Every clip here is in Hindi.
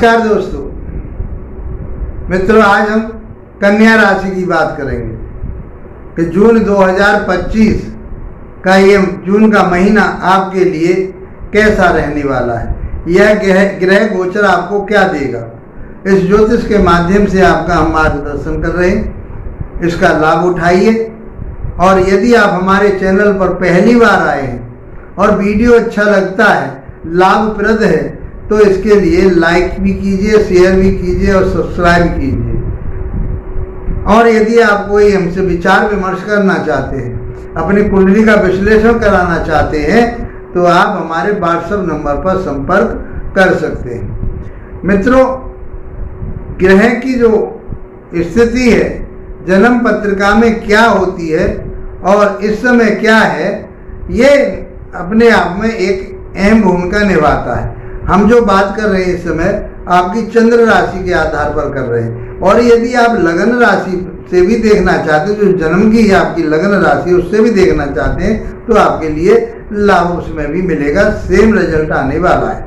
नमस्कार दोस्तों मित्रों, आज हम कन्या राशि की बात करेंगे कि जून 2025 का ये जून का महीना आपके लिए कैसा रहने वाला है। यह ग्रह गोचर आपको क्या देगा, इस ज्योतिष के माध्यम से आपका हम मार्गदर्शन कर रहे हैं। इसका लाभ उठाइए और यदि आप हमारे चैनल पर पहली बार आए हैं और वीडियो अच्छा लगता है, लाभप्रद है, तो इसके लिए लाइक भी कीजिए, शेयर भी कीजिए और सब्सक्राइब कीजिए। और यदि आप कोई हमसे विचार विमर्श करना चाहते हैं, अपनी कुंडली का विश्लेषण कराना चाहते हैं, तो आप हमारे व्हाट्सएप नंबर पर संपर्क कर सकते हैं। मित्रों, ग्रह की जो स्थिति है, जन्म पत्रिका में क्या होती है और इस समय क्या है, ये अपने आप में एक अहम भूमिका निभाता है। हम जो बात कर रहे हैं इस समय आपकी चंद्र राशि के आधार पर कर रहे हैं, और यदि आप लगन राशि से भी देखना चाहते हैं, जो जन्म की है आपकी लगन राशि, उससे भी देखना चाहते हैं, तो आपके लिए लाभ उसमें भी मिलेगा, सेम रिजल्ट आने वाला है।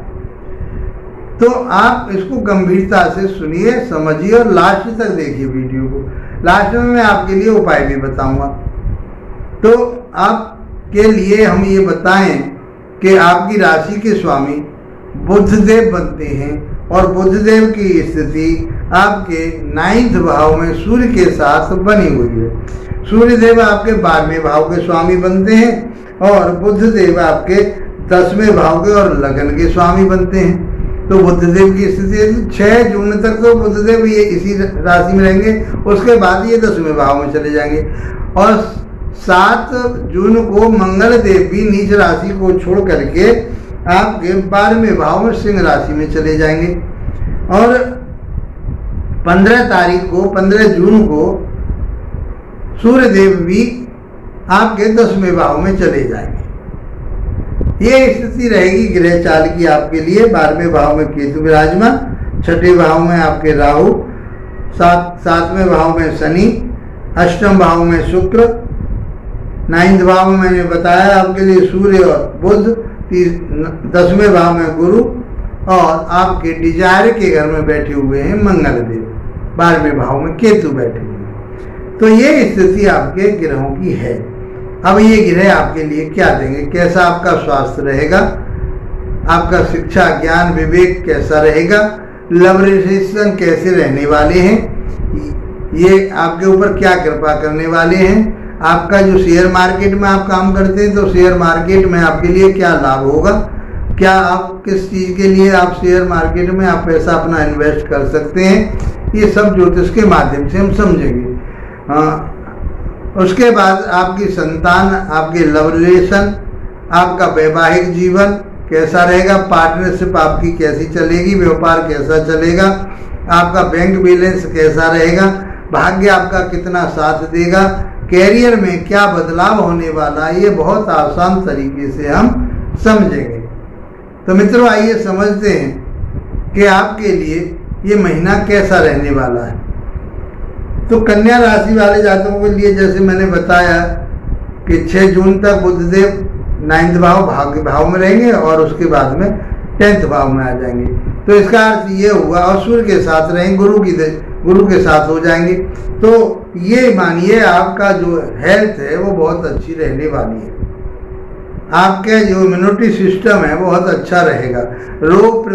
तो आप इसको गंभीरता से सुनिए, समझिए और लास्ट तक देखिए वीडियो को। लास्ट में मैं आपके लिए उपाय भी बताऊंगा। तो आपके लिए हम ये बताएं कि आपकी राशि के स्वामी बुधदेव बनते हैं और बुधदेव की स्थिति आपके 9th भाव में सूर्य के साथ बनी हुई है। सूर्यदेव आपके 12वें भाव के स्वामी बनते हैं और बुधदेव आपके 10वें भाव के और लगन के स्वामी बनते हैं। तो बुधदेव की स्थिति 6 जून तक तो बुधदेव ये इसी राशि में रहेंगे, उसके बाद ये 10वें भाव में चले जाएंगे और 7 जून को मंगल देव भी नीच राशि को छोड़ करके आपके 12वें भाव में सिंह राशि में चले जाएंगे और 15 जून को सूर्यदेव भी आपके 10वें भाव में चले जाएंगे। ये स्थिति रहेगी ग्रह चाल की आपके लिए। 12वें भाव में केतु विराजमान, 6ठे भाव में आपके राहु, 7वें भाव में शनि, 8वें भाव में शुक्र, 9th भाव में मैंने बताया आपके लिए सूर्य और बुध, 10वें भाव में गुरु और आपके डिजायर के घर में बैठे हुए हैं मंगल देव, 12वें भाव में केतु बैठे हुए हैं। तो ये स्थिति आपके ग्रहों की है। अब ये ग्रह आपके लिए क्या देंगे, कैसा आपका स्वास्थ्य रहेगा, आपका शिक्षा ज्ञान विवेक कैसा रहेगा, लव रिलेशन कैसे रहने वाले हैं, ये आपके ऊपर क्या कृपा करने वाले हैं, आपका जो शेयर मार्केट में आप काम करते हैं तो शेयर मार्केट में आपके लिए क्या लाभ होगा, क्या आप किस चीज़ के लिए आप शेयर मार्केट में आप पैसा अपना इन्वेस्ट कर सकते हैं, ये सब ज्योतिष के माध्यम से हम समझेंगे। उसके बाद आपकी संतान, आपके लव रिलेशन, आपका वैवाहिक जीवन कैसा रहेगा, पार्टनरशिप आपकी कैसी चलेगी, व्यापार कैसा चलेगा, आपका बैंक बैलेंस कैसा रहेगा, भाग्य आपका कितना साथ देगा, कैरियर में क्या बदलाव होने वाला है, ये बहुत आसान तरीके से हम समझेंगे। तो मित्रों, आइए समझते हैं कि आपके लिए ये महीना कैसा रहने वाला है। तो कन्या राशि वाले जातकों के लिए जैसे मैंने बताया कि 6 जून तक बुधदेव 9th भाव भाव में रहेंगे और उसके बाद में 10th भाव में आ जाएंगे। तो इसका अर्थ ये हुआ, और सूर्य के साथ रहेंगे, गुरु के साथ हो जाएंगे। तो ये मानिए आपका जो हेल्थ है वो बहुत अच्छी रहने वाली है, आपका जो इम्यूनिटी सिस्टम है वो बहुत अच्छा रहेगा, रोग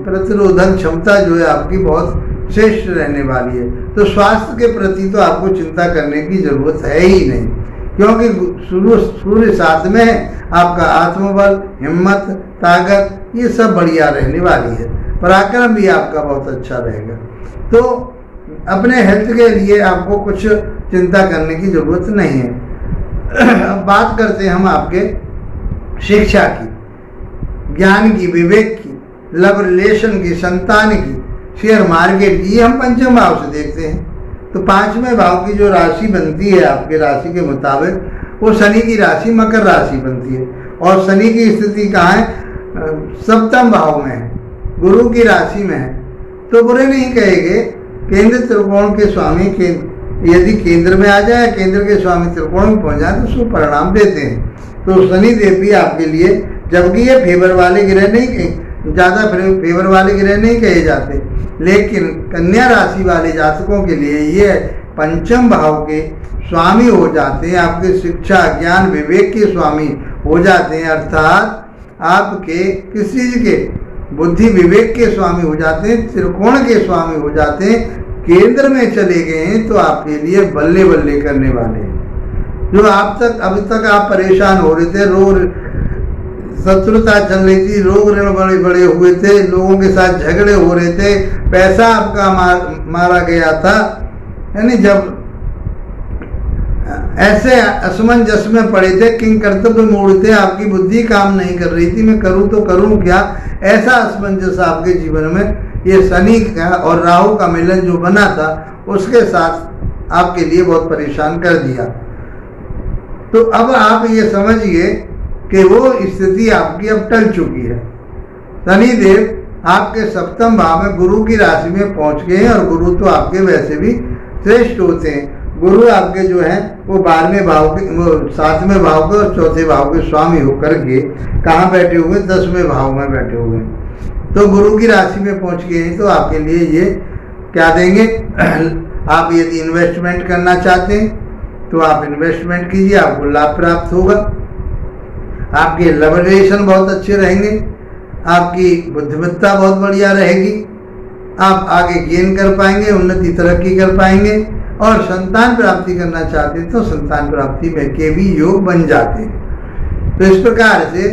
प्रतिरोधक क्षमता जो है आपकी बहुत श्रेष्ठ रहने वाली है। तो स्वास्थ्य के प्रति तो आपको चिंता करने की जरूरत है ही नहीं, क्योंकि सूर्य साथ में है, आपका आत्मबल, हिम्मत, ताकत ये सब बढ़िया रहने वाली है, पराक्रम भी आपका बहुत अच्छा रहेगा। तो अपने हेल्थ के लिए आपको कुछ चिंता करने की जरूरत नहीं है। अब बात करते हैं हम आपके शिक्षा की, ज्ञान की, विवेक की, लव रिलेशन की, संतान की, शेयर मार्केट की, ये हम 5वें भाव से देखते हैं। तो 5वें भाव की जो राशि बनती है आपके राशि के मुताबिक, वो शनि की राशि मकर राशि बनती है और शनि की स्थिति कहाँ है, 7वें भाव में है, गुरु की राशि में है। तो बुरे नहीं कहेंगे, केंद्र त्रिकोण के स्वामी यदि केंद्र में आ जाए, केंद्र के स्वामी त्रिकोण में पहुंच जाए तो शुभ परिणाम देते हैं। तो शनि देव भी आपके लिए, जबकि ये फेवर वाले ग्रह नहीं ज़्यादा फेवर वाले ग्रह नहीं कहे जाते, लेकिन कन्या राशि वाले जातकों के लिए ये पंचम भाव के स्वामी हो जाते हैं, आपके शिक्षा ज्ञान विवेक के स्वामी हो जाते हैं, अर्थात आपके किसी चीज के बुद्धि विवेक के स्वामी हो जाते हैं, त्रिकोण के स्वामी हो जाते हैं, केंद्र में चले गए हैं तो आपके लिए बल्ले बल्ले करने वाले हैं। जो अभी तक आप परेशान हो रहे थे, रोग शत्रुता चल रही थी, रोग ऋण बड़े बड़े हुए थे, लोगों के साथ झगड़े हो रहे थे, पैसा आपका मारा गया था, यानी जब ऐसे असमंजस में पड़े थे, किंग कर्तव्य मोड़ थे, आपकी बुद्धि काम नहीं कर रही थी, मैं करूं तो करूं क्या, ऐसा असमंजस आपके जीवन में ये शनि का और राहु का मिलन जो बना था उसके साथ आपके लिए बहुत परेशान कर दिया। तो अब आप ये समझिए कि वो स्थिति आपकी अब टल चुकी है। शनि देव आपके सप्तम भाव में गुरु की राशि में पहुंच गए हैं, और गुरु तो आपके वैसे भी श्रेष्ठ होते हैं। गुरु आपके जो है वो 12वें भाव के, वो 7वें भाव के और 4थे भाव के स्वामी होकर के कहाँ बैठे हुए, 10वें भाव में बैठे हुए। तो गुरु की राशि में पहुंच गए हैं तो आपके लिए ये क्या देंगे, आप यदि इन्वेस्टमेंट करना चाहते हैं तो आप इन्वेस्टमेंट कीजिए, आपको लाभ प्राप्त होगा, आपके लव रिलेशन बहुत अच्छे रहेंगे, आपकी बुद्धिमत्ता बहुत बढ़िया रहेगी, आप आगे गेन कर पाएंगे, उन्नति तरक्की कर पाएंगे, और संतान प्राप्ति करना चाहते हैं तो संतान प्राप्ति में के भी योग बन जाते हैं। तो इस प्रकार से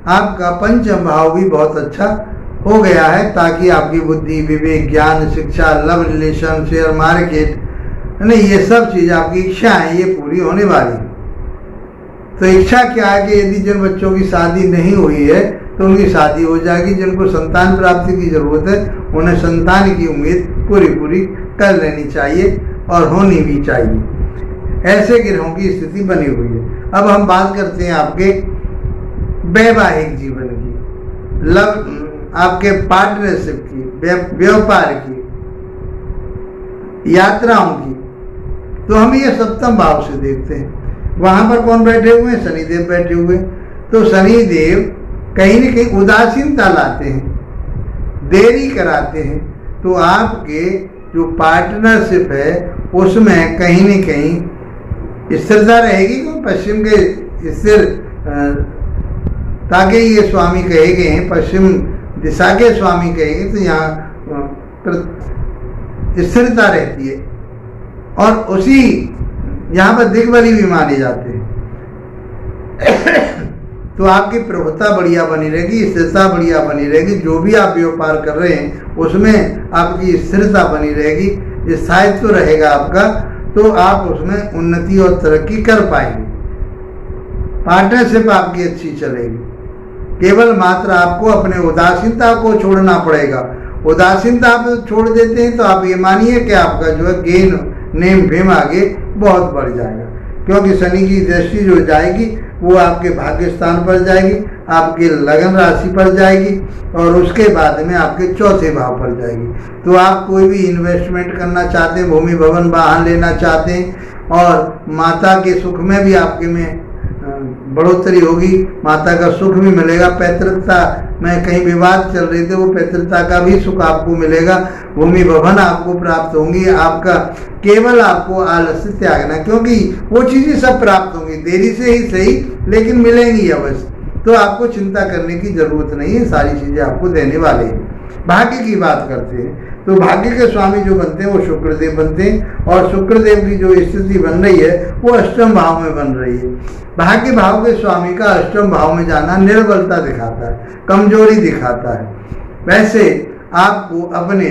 आपका पंचम भाव भी बहुत अच्छा हो गया है, ताकि आपकी बुद्धि विवेक ज्ञान शिक्षा लव रिलेशन शेयर मार्केट नहीं, ये सब चीज़ आपकी इच्छा है ये पूरी होने वाली है। तो इच्छा क्या है कि यदि जिन बच्चों की शादी नहीं हुई है तो उनकी शादी हो जाएगी, जिनको संतान प्राप्ति की जरूरत है उन्हें संतान की उम्मीद पूरी कर लेनी चाहिए और होनी भी चाहिए। ऐसे ग्रहों की स्थिति बनी हुई है। अब हम बात करते हैं आपके वैवाहिक जीवन की, आपके पार्टनरशिप की, व्यापार की, यात्राओं की। तो हम ये सप्तम भाव से देखते हैं, वहां पर कौन बैठे हुए हैं, शनिदेव बैठे हुए। तो शनिदेव कहीं न कहीं उदासीनता लाते हैं, देरी कराते हैं, तो आपके जो पार्टनरशिप है उसमें कहीं न कहीं स्थिरता रहेगी। पश्चिम के स्थिर ताकि ये स्वामी कहे गए हैं, पश्चिम दिशा के स्वामी कहे गए, तो यहाँ स्थिरता रहती है, और उसी यहाँ पर दिग्बली भी माने जाते हैं। तो आपकी प्रभुता बढ़िया बनी रहेगी, स्थिरता बढ़िया बनी रहेगी, जो भी आप व्यापार कर रहे हैं उसमें आपकी स्थिरता बनी रहेगी, स्थायित्व रहेगा आपका, तो आप उसमें उन्नति और तरक्की कर पाएंगे। पार्टनरशिप आपकी अच्छी चलेगी, केवल मात्र आपको अपने उदासीनता को छोड़ना पड़ेगा। उदासीनता आप छोड़ देते हैं तो आप ये मानिए कि आपका जो है गेन नेम फेम आगे बहुत बढ़ जाएगा, क्योंकि शनि की दृष्टि जो जाएगी वो आपके भाग्य स्थान पर जाएगी, आपके लगन राशि पर जाएगी, और उसके बाद में आपके चौथे भाव पर जाएगी। तो आप कोई भी इन्वेस्टमेंट करना चाहते हैं, भूमि भवन वाहन लेना चाहते हैं, और माता के सुख में भी आपके में बढ़ोतरी होगी, माता का सुख भी मिलेगा, पैतृकता में कहीं विवाद चल रहे थे वो पैतृकता का भी सुख आपको मिलेगा, भूमि भवन आपको प्राप्त होंगी। आपका केवल आपको आलस्य त्यागना, क्योंकि वो चीज़ें सब प्राप्त होंगी, देरी से ही सही लेकिन मिलेंगी अवश्य। तो आपको चिंता करने की जरूरत नहीं है, सारी चीज़ें आपको देने वाले हैं। भाग्य की बात करते हैं तो भाग्य के स्वामी जो बनते हैं वो शुक्रदेव बनते हैं, और शुक्रदेव की जो स्थिति बन रही है वो अष्टम भाव में बन रही है। भाग्य भाव के स्वामी का अष्टम भाव में जाना निर्बलता दिखाता है, कमजोरी दिखाता है। वैसे आपको अपने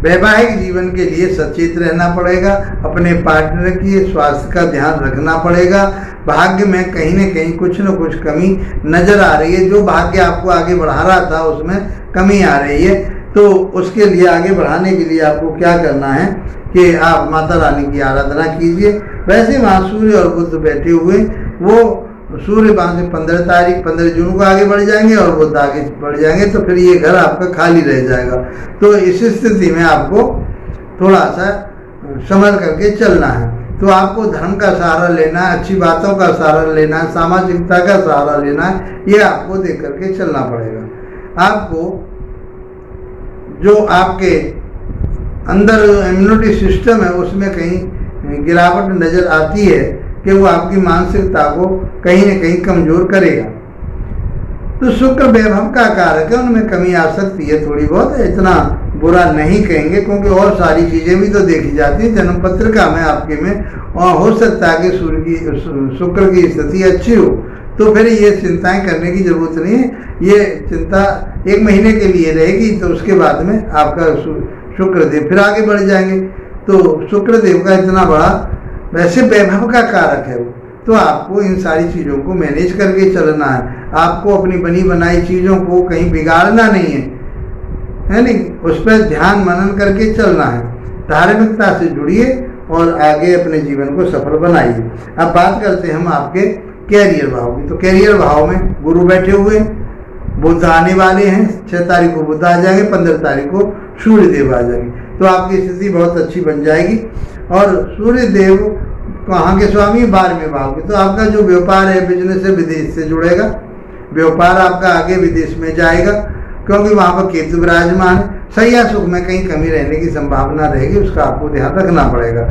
वैवाहिक जीवन के लिए सचेत रहना पड़ेगा, अपने पार्टनर की स्वास्थ्य का ध्यान रखना पड़ेगा। भाग्य में कहीं न कहीं कुछ न कुछ कमी नजर आ रही है, जो भाग्य आपको आगे बढ़ा रहा था उसमें कमी आ रही है। तो उसके लिए आगे बढ़ाने के लिए आपको क्या करना है कि आप माता रानी की आराधना कीजिए। वैसे वहाँ सूर्य और बुध बैठे हुए, वो सूर्य वहाँ से 15 जून को आगे बढ़ जाएंगे और बुध आगे बढ़ जाएंगे, तो फिर ये घर आपका खाली रह जाएगा। तो इस स्थिति में आपको थोड़ा सा संभल करके चलना है। तो आपको धर्म का सहारा लेना है, अच्छी बातों का सहारा लेना है, सामाजिकता का सहारा लेना है, ये आपको देख करके चलना पड़ेगा। आपको जो आपके अंदर इम्यूनिटी सिस्टम है उसमें कहीं गिरावट नज़र आती है कि वो आपकी मानसिकता को कहीं न कहीं कमज़ोर करेगा। तो शुक्र वैभव का कारक है, उनमें कमी आ सकती है थोड़ी बहुत, इतना बुरा नहीं कहेंगे, क्योंकि और सारी चीज़ें भी तो देखी जाती हैं जन्म पत्रिका में आपके में। और हो सकता है कि शुक्र की स्थिति अच्छी हो, तो फिर ये चिंताएं करने की ज़रूरत नहीं है। ये चिंता 1 महीने के लिए रहेगी, तो उसके बाद में आपका शुक्रदेव फिर आगे बढ़ जाएंगे। तो शुक्रदेव का इतना बड़ा वैसे वैभव का कारक है वो, तो आपको इन सारी चीज़ों को मैनेज करके चलना है। आपको अपनी बनी बनाई चीज़ों को कहीं बिगाड़ना नहीं है नहीं, उस पर ध्यान मनन करके चलना है। धार्मिकता से जुड़िए और आगे अपने जीवन को सफल बनाइए। अब बात करते हैं हम आपके कैरियर भाव की। तो कैरियर भाव में गुरु बैठे हुए, बुध आने वाले हैं। 6 तारीख को बुध आ जाएंगे, 15 तारीख को सूर्य देव आ जाएंगे, तो आपकी स्थिति बहुत अच्छी बन जाएगी। और सूर्य देव कहाँ के स्वामी? 12वें भाव के। तो आपका जो व्यापार है, बिजनेस है, विदेश से जुड़ेगा। व्यापार आपका आगे विदेश में जाएगा, क्योंकि वहाँ पर केतु विराजमान है। सैया सुख में कहीं कमी रहने की संभावना रहेगी, उसका आपको ध्यान रखना पड़ेगा।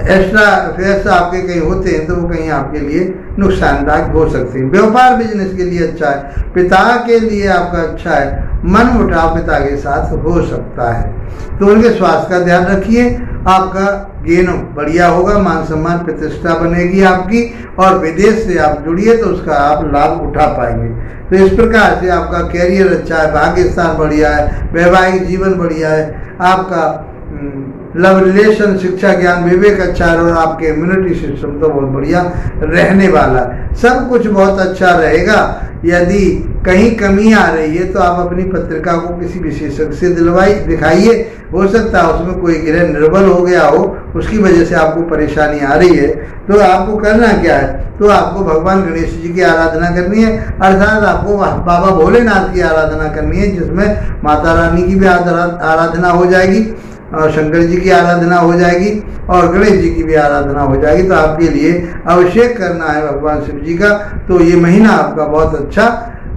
एक्स्ट्रा अफेयर्स आपके कहीं होते हैं तो वो कहीं आपके लिए नुकसानदायक हो सकते हैं। व्यापार बिजनेस के लिए अच्छा है, पिता के लिए आपका अच्छा है। मन मुटाव पिता के साथ हो सकता है, तो उनके स्वास्थ्य का ध्यान रखिए। आपका गेन बढ़िया होगा, मान सम्मान प्रतिष्ठा बनेगी आपकी, और विदेश से आप जुड़िए तो उसका आप लाभ उठा पाएंगे। तो इस प्रकार से आपका कैरियर अच्छा है, भाग्य स्थान बढ़िया है, वैवाहिक जीवन बढ़िया है, आपका लव रिलेशन, शिक्षा, ज्ञान, विवेक अच्छा है, और आपके इम्यूनिटी सिस्टम तो बहुत बढ़िया रहने वाला है। सब कुछ बहुत अच्छा रहेगा। यदि कहीं कमी आ रही है तो आप अपनी पत्रिका को किसी विशेषज्ञ से दिखाइए। हो सकता है उसमें कोई ग्रह निर्बल हो गया हो, उसकी वजह से आपको परेशानी आ रही है। तो आपको करना क्या है? तो आपको भगवान गणेश जी की आराधना करनी है, अर्थात आपको बाबा भोलेनाथ की आराधना करनी है, जिसमें माता रानी की भी आराधना हो जाएगी, और शंकर जी की आराधना हो जाएगी, और गणेश जी की भी आराधना हो जाएगी। तो आपके लिए अभिषेक करना है भगवान शिव जी का। तो ये महीना आपका बहुत अच्छा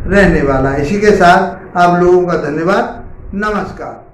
रहने वाला है। इसी के साथ आप लोगों का धन्यवाद। नमस्कार।